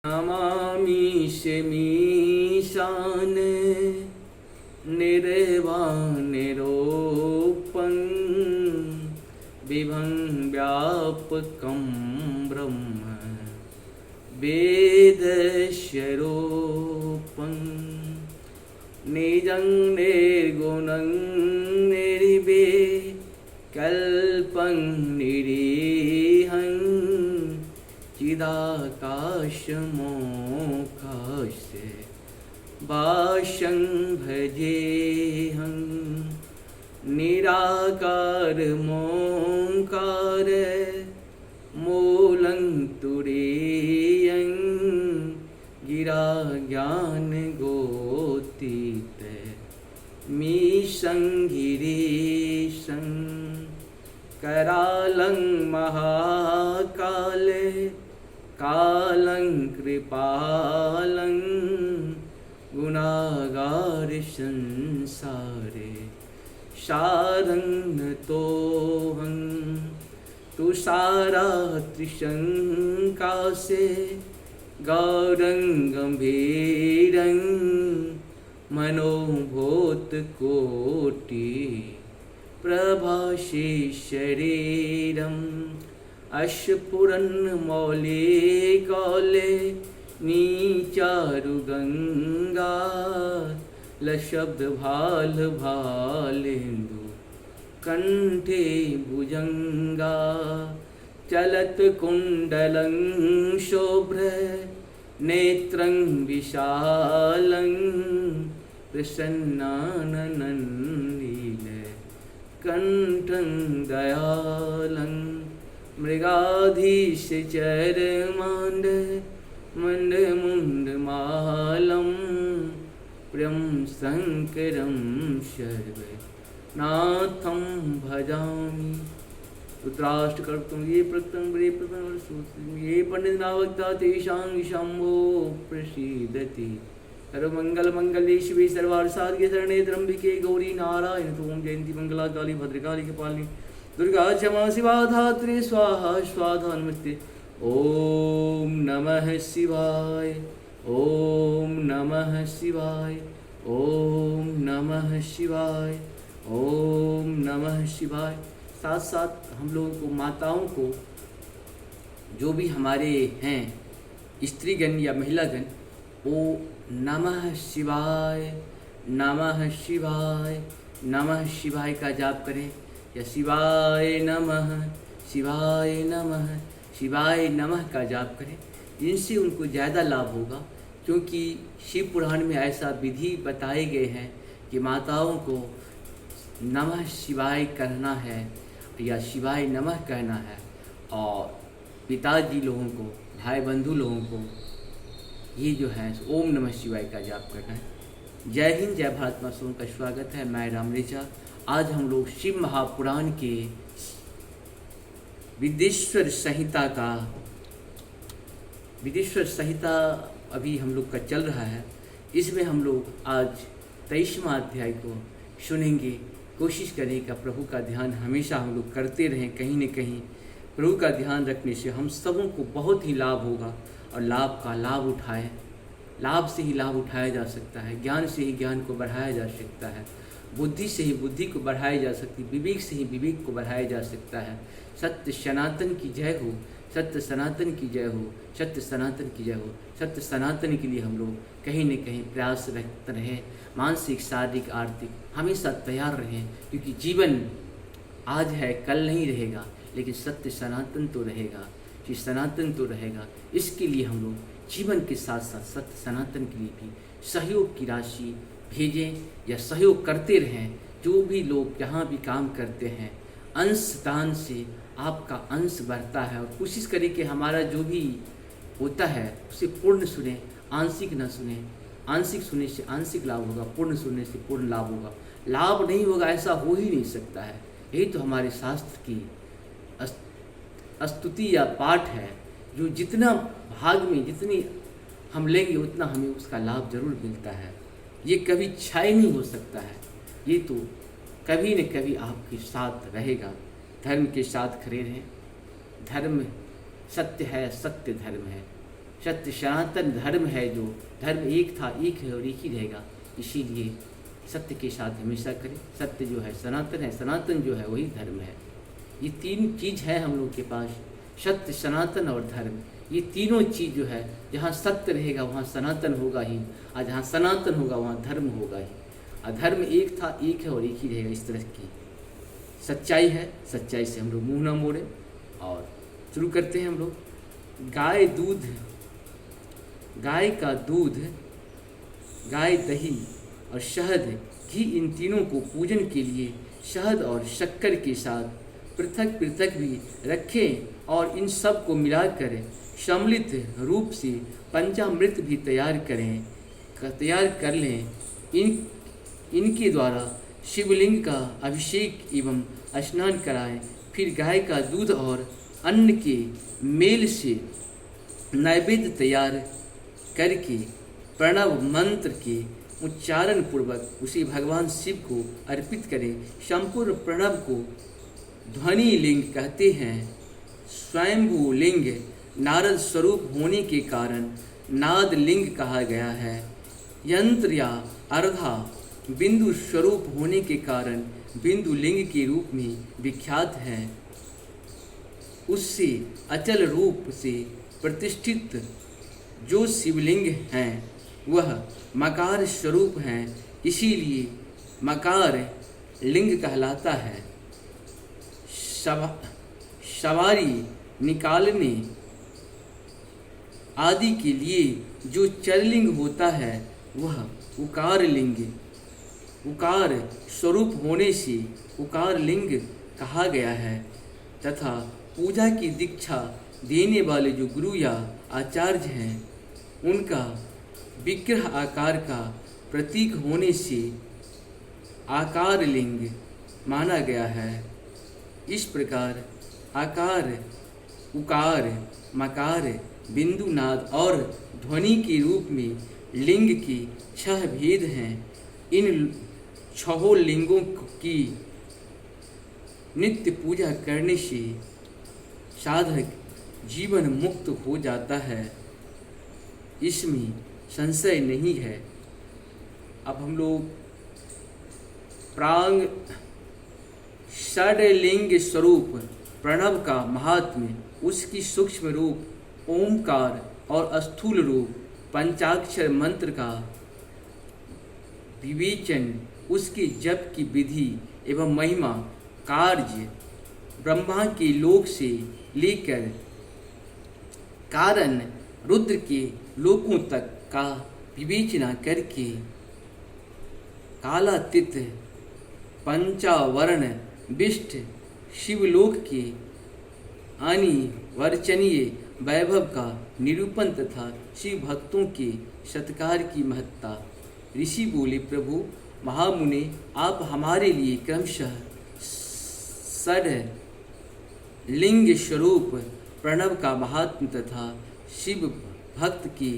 नमामीश मीशान निर्वानिरूपं विभं व्यापकं ब्रह्म वेदस्वरूपं निजं निर्गुणं निर्विकल्पं निरीहं चिदाकाशमोकाशे भाष्यं भजेऽहं निराकारमोङ्कार मूलं तुरीयं गिरा ज्ञानगोतीत मीशं गिरीशं करालं महाकाल कालं कृपालं गुणागार संसारे सारंगतोहं तुषारा त्रिशंकासे गौरं गंभीरं मनोभूतकोटि प्रभाषे शरीरम् अश्पुरन्मौलिकाले नीचारुगंगा लशब्द भाल भालेन्दु कंठे भुजंगा चलत कुंडलं शोभ्र नेत्रं विशालं प्रसन्नाननन्दील कंठं दयालं मृगाधीश चरमांड मंडमुंडमालं प्रियं शंकरं सर्वनाथं भजामि। रुद्राष्टकर्तुं ये प्रकृतं ये प्रकृतं ये पंडित नावक्ता तेषां शंभो प्रसीदति। सर्वमंगल मंगल्ये शिवे सर्वार्थ साधिके शरण्ये त्र्यंबके गौरी नारायण ओम जयंती मंगला काली भद्रकाली कपालिनी दुर्गा क्षमा शिवा धात्री स्वाहा स्वाहा नमस्ते। ओम नमः शिवाय ओम नमः शिवाय ओम नमः शिवाय ओम नमः शिवाय। साथ साथ हम लोगों को माताओं को जो भी हमारे हैं स्त्रीगण या महिलागण वो नमः शिवाय नमः शिवाय नमः शिवाय का जाप करें या शिवाय नमः शिवाय नमः शिवाय नमः का जाप करें। जिनसे उनको ज़्यादा लाभ होगा, क्योंकि शिव पुराण में ऐसा विधि बताए गए हैं कि माताओं को नमः शिवाय कहना है या शिवाय नमः कहना है, और पिताजी लोगों को भाई बंधु लोगों को ये जो है ओम नमः शिवाय का जाप करना है। जय हिंद जय भारत माता का स्वागत है। मैं राम ऋचा। आज हम लोग शिव महापुराण के विदेश्वर संहिता अभी हम लोग का चल रहा है। इसमें हम लोग आज 23वां अध्याय को सुनेंगे। कोशिश करें कि प्रभु का ध्यान हमेशा हम लोग करते रहें। कहीं न कहीं प्रभु का ध्यान रखने से हम सबों को बहुत ही लाभ होगा, और लाभ का लाभ उठाएं। लाभ से ही लाभ उठाया जा सकता है, ज्ञान से ही ज्ञान को बढ़ाया जा सकता है, बुद्धि से ही बुद्धि को बढ़ाई जा सकती है, विवेक से ही विवेक को बढ़ाया जा सकता है। सत्य सनातन की जय हो, सत्य सनातन की जय हो, सत्य सनातन की जय हो। सत्य सनातन के लिए हम लोग कहीं न कहीं प्रयास रखते रहें। मानसिक शारीरिक आर्थिक हमेशा तैयार रहें, क्योंकि जीवन आज है कल नहीं रहेगा, लेकिन सत्य सनातन तो रहेगा, कि सनातन तो रहेगा। इसके लिए हम लोग जीवन के साथ साथ सत्य सनातन के लिए भी सहयोग की राशि भेजें या सहयोग करते रहें। जो भी लोग जहाँ भी काम करते हैं, अंश दान से आपका अंश बढ़ता है, और कोशिश करें कि हमारा जो भी होता है उसे पूर्ण सुने, आंशिक न सुने। आंशिक सुनने से आंशिक लाभ होगा, पूर्ण सुनने से पूर्ण लाभ होगा। लाभ नहीं होगा ऐसा हो ही नहीं सकता है। यही तो हमारे शास्त्र की स्तुति या पाठ है, जो जितना भाग में जितनी हम लेंगे उतना हमें उसका लाभ जरूर मिलता है। ये कभी क्षय नहीं हो सकता है, ये तो कभी न कभी आपके साथ रहेगा। धर्म के साथ खड़े रहें। धर्म सत्य है, सत्य धर्म है। सत्य सनातन धर्म है, जो धर्म एक था, एक है और एक ही रहेगा। इसीलिए सत्य के साथ हमेशा करें। सत्य जो है सनातन जो है वही धर्म है। ये तीन चीज़ है हम लोग के पास, सत्य सनातन और धर्म। ये तीनों चीज़ जो है, जहाँ सत्य रहेगा वहाँ सनातन होगा ही, और जहाँ सनातन होगा वहाँ धर्म होगा ही। अधर्म एक था, एक है और एक ही रहेगा। इस तरह की सच्चाई है। सच्चाई से हम लोग मुँह ना मोड़ें और शुरू करते हैं हम लोग। गाय का दूध, गाय दही और शहद घी, इन तीनों को पूजन के लिए शहद और शक्कर के साथ पृथक पृथक भी रखें और इन सब को मिलाकर सम्मिलित रूप से पंचामृत भी तैयार कर लें। इनके द्वारा शिवलिंग का अभिषेक एवं स्नान कराएं। फिर गाय का दूध और अन्न के मेल से नैवेद्य तैयार करके प्रणव मंत्र के उच्चारण पूर्वक उसे भगवान शिव को अर्पित करें। संपूर्ण प्रणव को ध्वनि लिंग कहते हैं। स्वयंभू लिंग नारद स्वरूप होने के कारण नाद लिंग कहा गया है। यंत्र या अर्धा बिंदु स्वरूप होने के कारण बिंदु लिंग के रूप में विख्यात है। उससे अचल रूप से प्रतिष्ठित जो शिवलिंग हैं वह मकार स्वरूप हैं, इसीलिए मकार लिंग कहलाता है। सवारी निकालने आदि के लिए जो चरलिंग होता है वह उकार लिंग, उकार स्वरूप होने से उकार लिंग कहा गया है। तथा पूजा की दीक्षा देने वाले जो गुरु या आचार्य हैं उनका विग्रह आकार का प्रतीक होने से आकार लिंग माना गया है। इस प्रकार आकार, उकार, मकार, बिंदु, नाद और ध्वनि के रूप में लिंग के 6 भेद हैं। इन 6 लिंगों की नित्य पूजा करने से साधक जीवन मुक्त हो जाता है, इसमें संशय नहीं है। अब हम लोग प्रांग षडलिंग स्वरूप प्रणव का महात्म्य, उसकी सूक्ष्म रूप ओमकार और स्थूल रूप पंचाक्षर मंत्र का विवेचन, उसके जप की विधि एवं महिमा, कार्य ब्रह्मा के लोक से लेकर कारण रुद्र के लोकों तक का विवेचना करके कालातीत पंचावरण विष्ट शिवलोक के अनिवर्चनीय वैभव का निरूपण तथा शिव भक्तों के सत्कार की महत्ता। ऋषि बोले, प्रभु महामुने, आप हमारे लिए क्रमशः षड लिंग स्वरूप प्रणव का महात्म तथा शिव भक्त के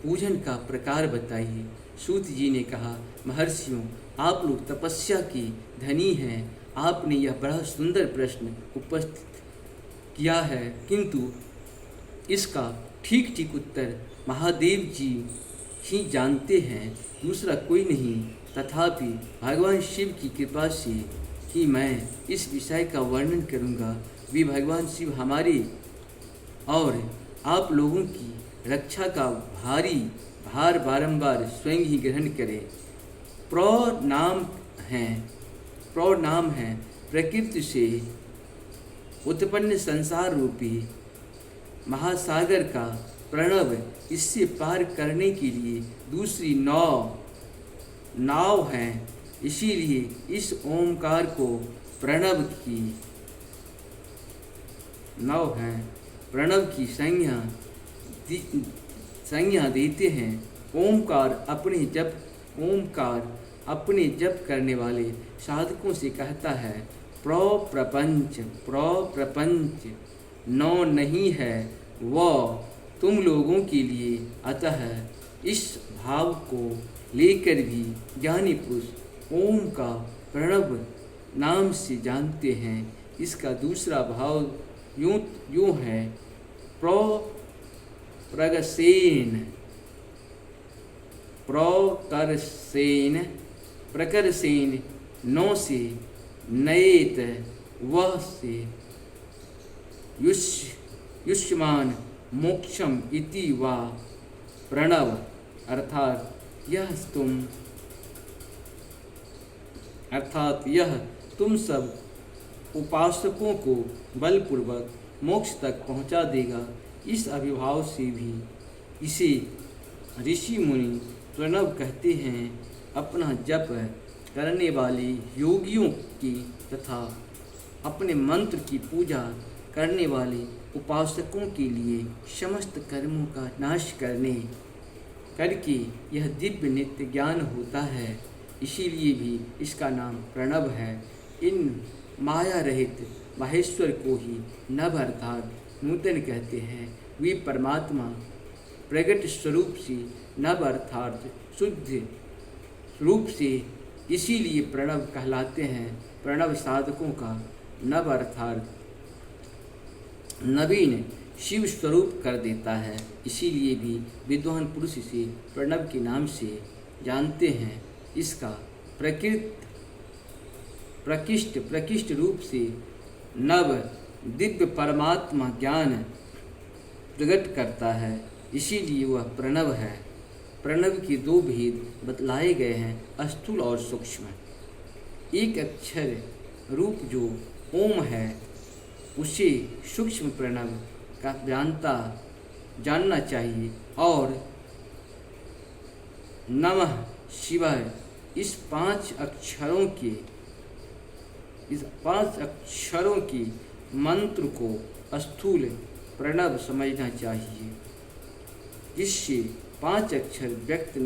पूजन का प्रकार बताइए। सूत जी ने कहा, महर्षियों, आप लोग तपस्या के धनी हैं। आपने यह बड़ा सुंदर प्रश्न उपस्थित किया है, किंतु इसका ठीक ठीक उत्तर महादेव जी ही जानते हैं, दूसरा कोई नहीं। तथापि भगवान शिव की कृपा से ही मैं इस विषय का वर्णन करूंगा। वे भगवान शिव हमारे और आप लोगों की रक्षा का भारी भार बारंबार स्वयं ही ग्रहण करें। प्रणाम है प्रकृति से उत्पन्न संसार रूपी महासागर का प्रणव, इससे पार करने के लिए दूसरी नाव है। इसीलिए इस ओमकार को प्रणव की नाव है, प्रणव की संज्ञा देते हैं। ओमकार अपने जप करने वाले साधकों से कहता है, प्रपंच नौ नहीं है वह तुम लोगों के लिए। अतः इस भाव को लेकर भी ज्ञानी पुरुष ओम का प्रणव नाम से जानते हैं। इसका दूसरा भाव यूँ है, प्रगसेन प्रकरसेन प्रकरसेन नौ से नयेत वह से युष्मान मोक्षम इति वा प्रणव अर्थात यह तुम सब उपासकों को बलपूर्वक मोक्ष तक पहुंचा देगा। इस अभिभाव से भी इसे ऋषि मुनि प्रणव कहते हैं। अपना जप करने वाले योगियों की तथा अपने मंत्र की पूजा करने वाले उपासकों के लिए समस्त कर्मों का नाश करके यह दिव्य नित्य ज्ञान होता है। इसीलिए भी इसका नाम प्रणव है। इन माया रहित माहेश्वर को ही नभ अर्थात नूतन कहते हैं। वे परमात्मा प्रगट स्वरूप से नभ अर्थात शुद्ध रूप से इसीलिए प्रणव कहलाते हैं। प्रणव साधकों का नभ अर्थात नवीन शिव स्वरूप कर देता है। इसीलिए भी विद्वान पुरुष इसे प्रणव के नाम से जानते हैं। इसका प्रकृष्ट रूप से नव दिव्य परमात्मा ज्ञान प्रकट करता है। इसीलिए वह प्रणव है। प्रणव के दो भेद बतलाए गए हैं, स्थूल और सूक्ष्म। एक अक्षर रूप जो ओम है उसे सूक्ष्म प्रणव का जानना चाहिए और नमः शिवाय इस पांच अक्षरों के मंत्र को स्थूल प्रणव समझना चाहिए। जिससे पांच अक्षर व्यक्त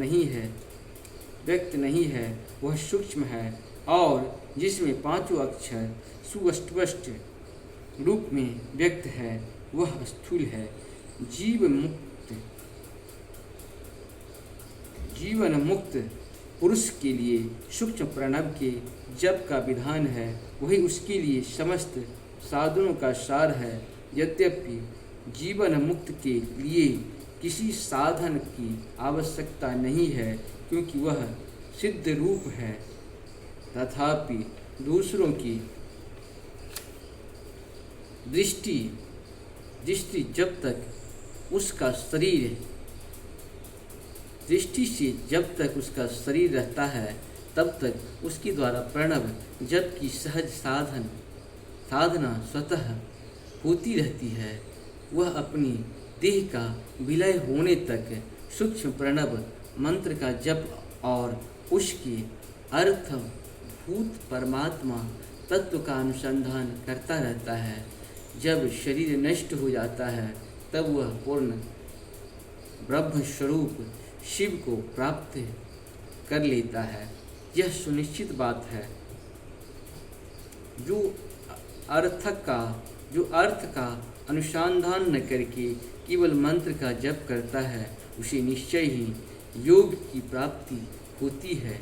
नहीं है वह सूक्ष्म है और जिसमें पांचों अक्षर सुस्पष्ट रूप में व्यक्त है वह स्थूल है। जीवन मुक्त पुरुष के लिए सूक्ष्म प्रणव के जप का विधान है, वही उसके लिए समस्त साधनों का सार है। यद्यपि जीवन मुक्त के लिए किसी साधन की आवश्यकता नहीं है क्योंकि वह सिद्ध रूप है, तथापि दूसरों की दृष्टि जब तक उसका शरीर रहता है तब तक उसके द्वारा प्रणव जप की सहज साधना स्वतः होती रहती है। वह अपनी देह का विलय होने तक सूक्ष्म प्रणव मंत्र का जप और उसके अर्थभूत परमात्मा तत्व का अनुसंधान करता रहता है। जब शरीर नष्ट हो जाता है तब वह पूर्ण ब्रह्म स्वरूप शिव को प्राप्त कर लेता है। यह सुनिश्चित बात है। जो अर्थ का अनुसंधान न करके केवल मंत्र का जप करता है उसे निश्चय ही योग की प्राप्ति होती है।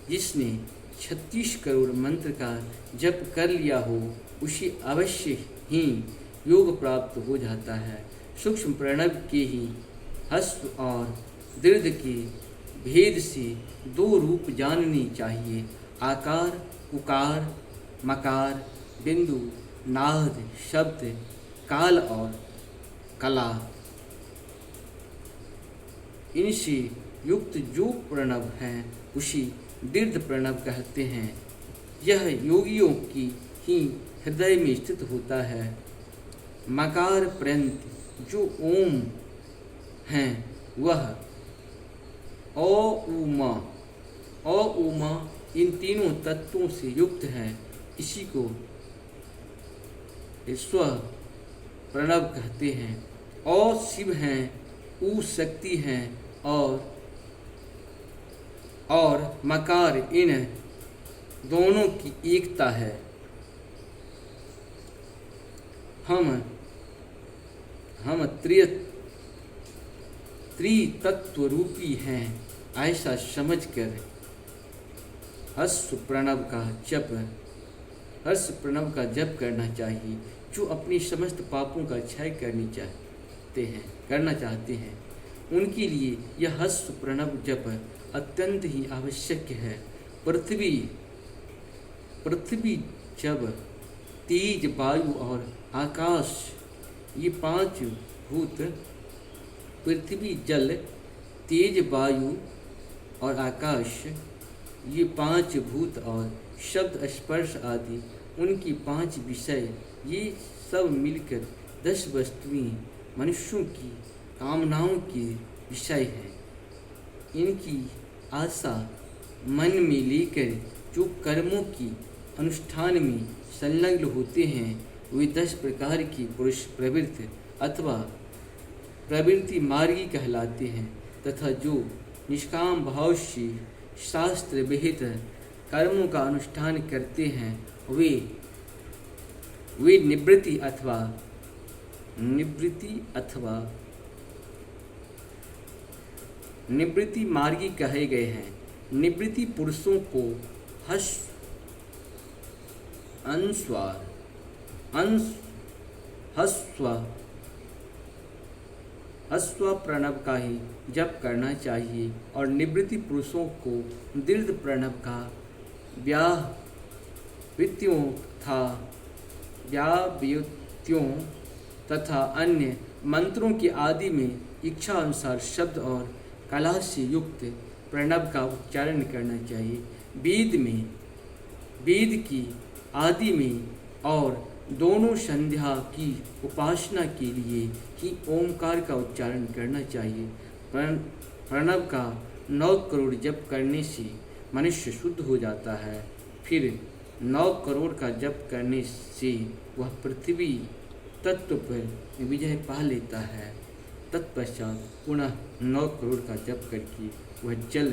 जिसने 36 करोड़ मंत्र का जप कर लिया हो उसे अवश्य ही योग प्राप्त हो जाता है। सूक्ष्म प्रणव के ही ह्रस्व और दीर्घ के भेद से दो रूप जाननी चाहिए, आकार, उकार, मकार, बिंदु, नाद, शब्द, काल और कला। इनसे युक्त जो प्रणव है उसे दीर्घ प्रणव कहते हैं। यह योगियों की ही हृदय में स्थित होता है। मकार पर्यंत जो ओम है वह अ उमा इन तीनों तत्वों से युक्त है। इसी को स्व प्रणव कहते हैं। अ शिव हैं, उ शक्ति हैं और मकार इन दोनों की एकता है। हम त्रितत्व रूपी हैं ऐसा समझकर हर्ष प्रणव का जप करना चाहिए जो अपनी समस्त पापों का क्षय करनी चाहिए। करना चाहते हैं उनके लिए यह ह्रस्व प्रणव जप अत्यंत ही आवश्यक है। पृथ्वी जब तेज वायु और आकाश, ये 5 भूत, पृथ्वी जल तेज वायु और आकाश, ये 5 भूत और शब्द स्पर्श आदि उनकी 5 विषय, ये सब मिलकर 10 वस्तुएं मनुष्यों की कामनाओं के विषय है। इनकी आशा मन में लेकर जो कर्मों की अनुष्ठान में संलग्न होते हैं वे 10 प्रकार की पुरुष प्रवृत्ति अथवा प्रवृत्ति मार्गी कहलाते हैं, तथा जो निष्काम भाव से शास्त्र विहित कर्मों का अनुष्ठान करते हैं वे निवृत्ति मार्गी कहे गए हैं। निवृत्ति पुरुषों को हस्व प्रणव का ही जप करना चाहिए और निवृत्ति पुरुषों को दीर्घ प्रणव का व्याव्युत्यों तथा अन्य मंत्रों के आदि में इच्छा अनुसार शब्द और कला से युक्त प्रणव का उच्चारण करना चाहिए। वेद की आदि में और दोनों संध्या की उपासना के लिए ही ओंकार का उच्चारण करना चाहिए। प्रणव का 9 करोड़ जप करने से मनुष्य शुद्ध हो जाता है। फिर 9 करोड़ का जप करने से वह पृथ्वी तत्व पर विजय पा लेता है। तत्पश्चात पुनः 9 करोड़ का जप करके वह जल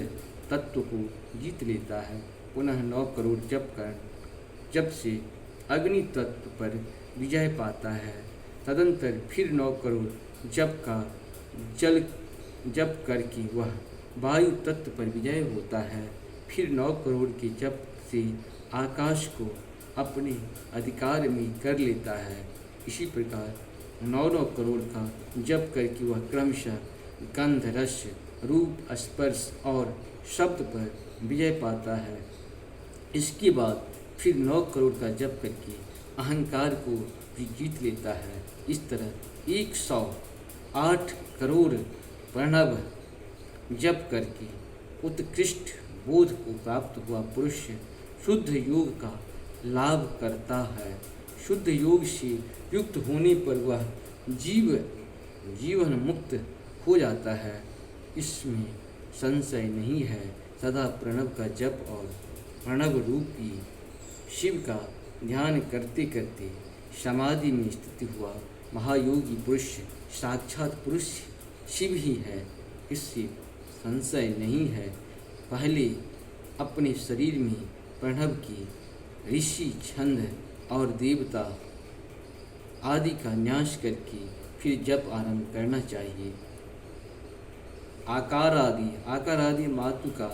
तत्व को जीत लेता है। पुनः 9 करोड़ जप से अग्नि तत्व पर विजय पाता है। तदंतर फिर 9 करोड़ जप करके वह वायु तत्व पर विजय होता है। फिर 9 करोड़ के जप से आकाश को अपने अधिकार में कर लेता है। इसी प्रकार 9 करोड़ का जप करके वह क्रमशः गंध, रस, रूप, स्पर्श और शब्द पर विजय पाता है। इसके बाद फिर 9 करोड़ का जप करके अहंकार को भी जीत लेता है। इस तरह 108 करोड़ प्रणव जप करके उत्कृष्ट बोध को प्राप्त हुआ पुरुष शुद्ध योग का लाभ करता है। शुद्ध योग से युक्त होने पर वह जीवन मुक्त हो जाता है, इसमें संशय नहीं है। सदा प्रणव का जप और प्रणव रूपी शिव का ध्यान करते करते समाधि में स्थित हुआ महायोगी पुरुष साक्षात पुरुष शिव ही है, इससे संशय नहीं है। पहले अपने शरीर में प्रणव की ऋषि, छंद और देवता आदि का न्यास करके फिर जप आरंभ करना चाहिए। आकार आदि मातु का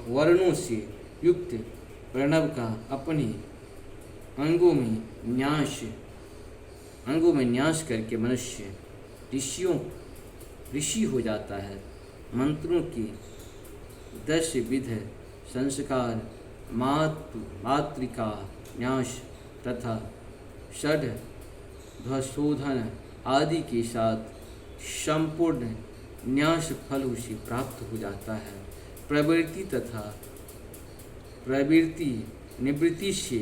वर्णों से युक्त प्रणव का अपने अंगों में न्यास करके मनुष्य ऋषि हो जाता है। मंत्रों के 10 विध संस्कार, मातृका न्यास तथा षड ध्वशोधन आदि के साथ संपूर्ण न्यास फल उसे प्राप्त हो जाता है। प्रवृत्ति निवृत्ति से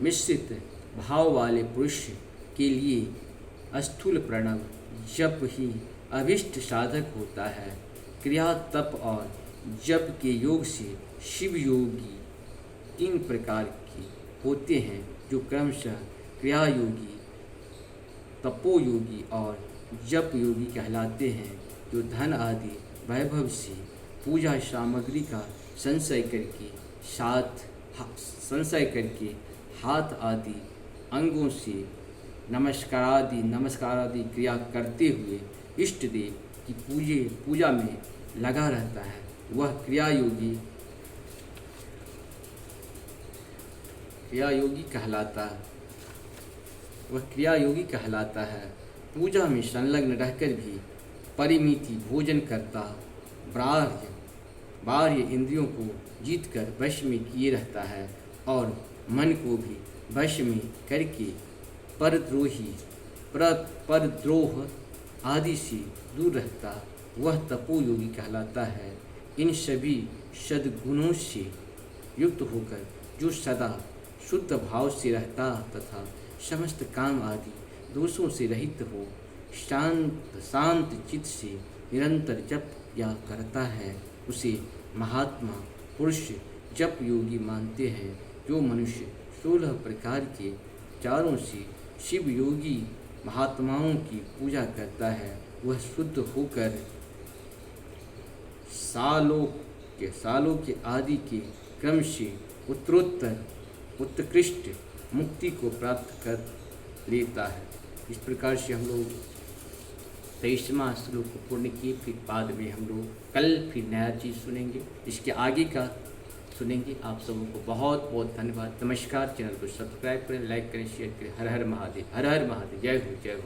मिश्रित भाव वाले पुरुष के लिए स्थूल प्रणव जप ही अभिष्ट साधक होता है। क्रिया, तप और जप के योग से शिव योगी 3 प्रकार के होते हैं, जो क्रमशः क्रिया योगी, तपोयोगी और जप योगी कहलाते हैं, जो धन आदि वैभव से पूजा सामग्री का संचय करके हाथ आदि अंगों से नमस्कारादि क्रिया करते हुए इष्ट देव की पूजा में लगा रहता है, वह क्रिया योगी कहलाता है। पूजा में संलग्न रहकर भी परिमिति भोजन करता बाह्य इंद्रियों को जीतकर वश में किए रहता है और मन को भी वश में करके परद्रोह आदि से दूर रहता वह तपोयोगी कहलाता है। इन सभी सद्गुणों से युक्त होकर जो सदा शुद्ध भाव से रहता तथा समस्त काम आदि दोषों से रहित हो शांत चित्त से निरंतर जप या करता है उसे महात्मा पुरुष जप योगी मानते हैं। जो मनुष्य 16 प्रकार के चारों से शिव योगी महात्माओं की पूजा करता है वह शुद्ध होकर सालों के आदि के क्रम से उत्कृष्ट मुक्ति को प्राप्त कर लेता है। इस प्रकार से हम लोग 23वां श्लोक को पूर्ण किए। फिर बाद में हम लोग कल फिर नया चीज़ सुनेंगे, इसके आगे का सुनेंगे। आप सबों को बहुत बहुत धन्यवाद। नमस्कार। चैनल को सब्सक्राइब करें, लाइक करें, शेयर करें। हर हर महादेव, हर हर महादेव। जय हो, जय हो।